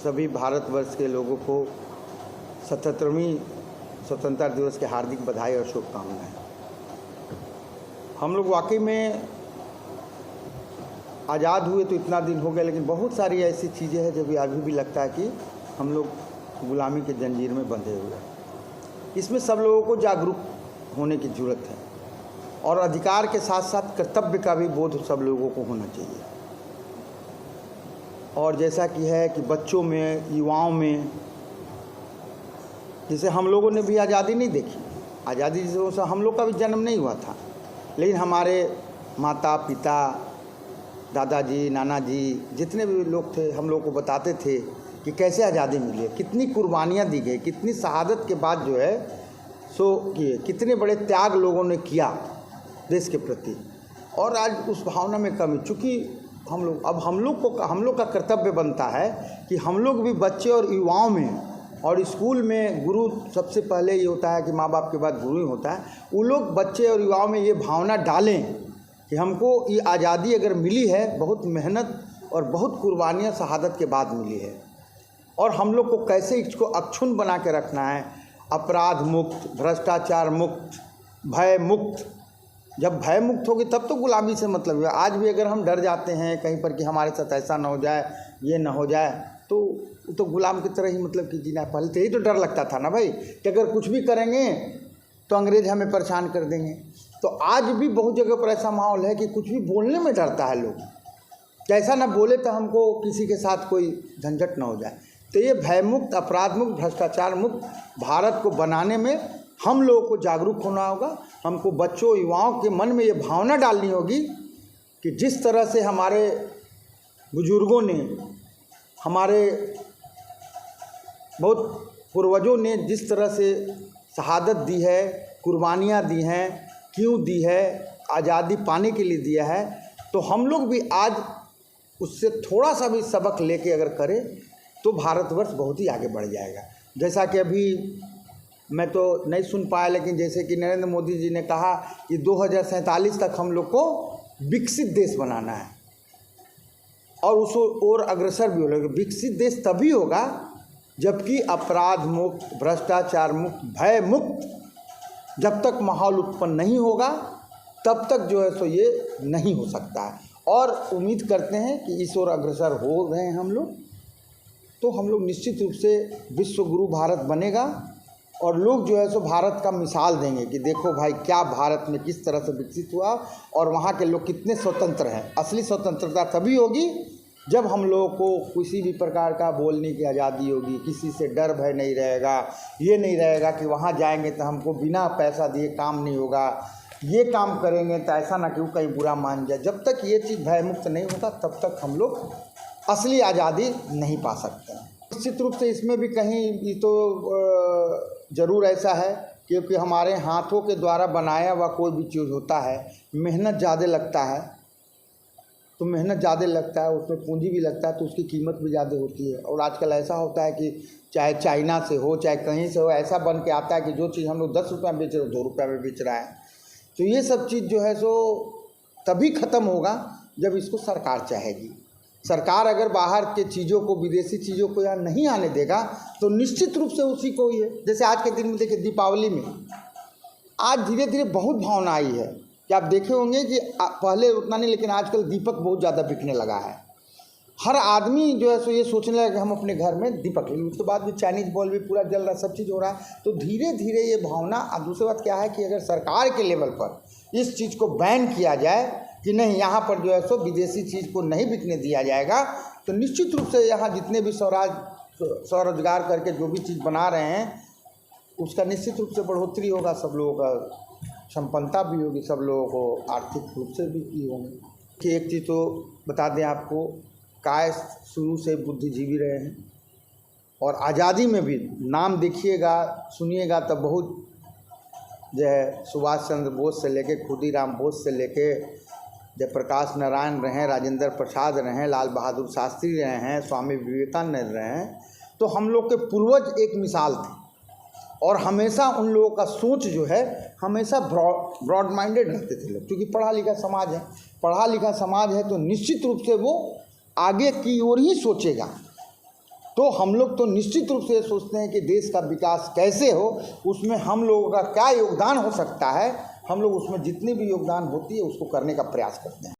सभी भारतवर्ष के लोगों को 77वीं स्वतंत्रता दिवस की हार्दिक बधाई और शुभकामनाएं। हम लोग वाकई में आज़ाद हुए तो इतना दिन हो गया, लेकिन बहुत सारी ऐसी चीज़ें हैं जो भी अभी भी लगता है कि हम लोग गुलामी के जंजीर में बंधे हुए हैं। इसमें सब लोगों को जागरूक होने की ज़रूरत है और अधिकार के साथ साथ कर्तव्य का भी बोध सब लोगों को होना चाहिए। और जैसा कि है कि बच्चों में, युवाओं में, जैसे हम लोगों ने भी आज़ादी नहीं देखी, आज़ादी जैसे हम लोग का भी जन्म नहीं हुआ था, लेकिन हमारे माता पिता, दादाजी, नाना जी, जितने भी लोग थे हम लोग को बताते थे कि कैसे आज़ादी मिली है, कितनी कुर्बानियाँ दी गई, कितनी शहादत के बाद जो है सो किए, कितने बड़े त्याग लोगों ने किया देश के प्रति। और आज उस भावना में कमी, चूँकि हम लोग का कर्तव्य बनता है कि हम लोग भी बच्चे और युवाओं में, और स्कूल में गुरु सबसे पहले ये होता है कि माँ बाप के बाद गुरु ही होता है, वो लोग बच्चे और युवाओं में ये भावना डालें कि हमको ये आज़ादी अगर मिली है बहुत मेहनत और बहुत कुर्बानियाँ शहादत के बाद मिली है, और हम लोग को कैसे इसको अक्षुण्ण बना के रखना है, अपराध मुक्त, भ्रष्टाचार मुक्त, भय मुक्त। जब भय मुक्त होगी तब तो गुलामी से मतलब है। आज भी अगर हम डर जाते हैं कहीं पर कि हमारे साथ ऐसा ना हो जाए, ये ना हो जाए, तो गुलाम की तरह ही मतलब कि जीना है। पहले तो यही तो डर लगता था ना भाई कि अगर कुछ भी करेंगे तो अंग्रेज हमें परेशान कर देंगे। तो आज भी बहुत जगह पर ऐसा माहौल है कि कुछ भी बोलने में डरता है लोग, कैसा ना बोले तो हमको किसी के साथ कोई झंझट ना हो जाए। तो ये भयमुक्त, अपराध मुक्त, भ्रष्टाचार मुक्त भारत को बनाने में हम लोगों को जागरूक होना होगा। हमको बच्चों, युवाओं के मन में ये भावना डालनी होगी कि जिस तरह से हमारे बुजुर्गों ने, हमारे बहुत पूर्वजों ने जिस तरह से शहादत दी है, कुर्बानियाँ दी हैं, क्यों दी है, आज़ादी पाने के लिए दिया है, तो हम लोग भी आज उससे थोड़ा सा भी सबक लेके अगर करें तो भारतवर्ष बहुत ही आगे बढ़ जाएगा। जैसा कि अभी मैं तो नहीं सुन पाया, लेकिन जैसे कि नरेंद्र मोदी जी ने कहा कि 2047 तक हम लोग को विकसित देश बनाना है और उसको और अग्रसर भी होगा। विकसित देश तभी होगा जबकि अपराध मुक्त, भ्रष्टाचार मुक्त, भय मुक्त जब तक माहौल उत्पन्न नहीं होगा तब तक जो है सो ये नहीं हो सकता है। और उम्मीद करते हैं कि इस ओर अग्रसर हो रहे हैं हम लोग, तो हम लोग निश्चित रूप से विश्व गुरु भारत बनेगा और लोग जो है सो भारत का मिसाल देंगे कि देखो भाई क्या भारत में किस तरह से विकसित हुआ और वहाँ के लोग कितने स्वतंत्र हैं। असली स्वतंत्रता तभी होगी जब हम लोगों को किसी भी प्रकार का बोलने की आज़ादी होगी, किसी से डर भय नहीं रहेगा, ये नहीं रहेगा कि वहाँ जाएंगे तो हमको बिना पैसा दिए काम नहीं होगा, ये काम करेंगे तो ऐसा ना कि वो कहीं बुरा मान जाए। जब तक ये चीज़ भयमुक्त नहीं होगा तब तक हम लोग असली आज़ादी नहीं पा सकते। निश्चित रूप से इसमें भी कहीं ये तो ज़रूर ऐसा है क्योंकि हमारे हाथों के द्वारा बनाया हुआ कोई भी चीज़ होता है, मेहनत ज़्यादा लगता है, तो मेहनत ज़्यादा लगता है, उसमें पूंजी भी लगता है, तो उसकी कीमत भी ज़्यादा होती है। और आजकल ऐसा होता है कि चाहे चाइना से हो चाहे कहीं से हो, ऐसा बन के आता है कि जो चीज़ हम लोग 10 रुपये में बेच रहे हो 2 रुपये में बेच रहा है। तो ये सब चीज़ जो है सो तभी ख़त्म होगा जब इसको सरकार चाहेगी। सरकार अगर बाहर के चीज़ों को, विदेशी चीज़ों को यहाँ नहीं आने देगा तो निश्चित रूप से उसी को ही है। जैसे आज के दिन में देखिए दीपावली में आज धीरे धीरे बहुत भावना आई है कि आप देखे होंगे कि पहले उतना नहीं, लेकिन आजकल दीपक बहुत ज़्यादा बिकने लगा है। हर आदमी जो है सो ये सोचने लगा कि हम अपने घर में दीपक लेंगे। उसके बाद भी चाइनीज़ बॉल भी पूरा जल रहा, सब चीज़ हो रहा है। तो धीरे धीरे ये भावना। और दूसरी बात क्या है कि अगर सरकार के लेवल पर इस चीज़ को बैन किया जाए कि नहीं यहाँ पर जो है सो विदेशी चीज़ को नहीं बिकने दिया जाएगा, तो निश्चित रूप से यहाँ जितने भी स्वरोजगार करके जो भी चीज़ बना रहे हैं उसका निश्चित रूप से बढ़ोतरी होगा, सब लोगों का संपन्नता भी होगी, सब लोगों को आर्थिक रूप से भी होंगे। कि एक चीज़ तो बता दें आपको, काय शुरू से बुद्धिजीवी रहे हैं और आज़ादी में भी नाम देखिएगा, सुनिएगा तब बहुत जो है सुभाष चंद्र बोस से लेके, खुदीराम बोस से लेके, जयप्रकाश नारायण रहे, राजेंद्र प्रसाद रहे, लाल बहादुर शास्त्री रहे हैं, स्वामी विवेकानंद रहे हैं। तो हम लोग के पूर्वज एक मिसाल थे और हमेशा उन लोगों का सोच जो है हमेशा ब्रॉड माइंडेड रहते थे लोग, क्योंकि पढ़ा लिखा समाज है। पढ़ा लिखा समाज है तो निश्चित रूप से वो आगे की ओर ही सोचेगा। तो हम लोग तो निश्चित रूप से ये सोचते हैं कि देश का विकास कैसे हो, उसमें हम लोगों का क्या योगदान हो सकता है, हम लोग उसमें जितनी भी योगदान होती है उसको करने का प्रयास करते हैं।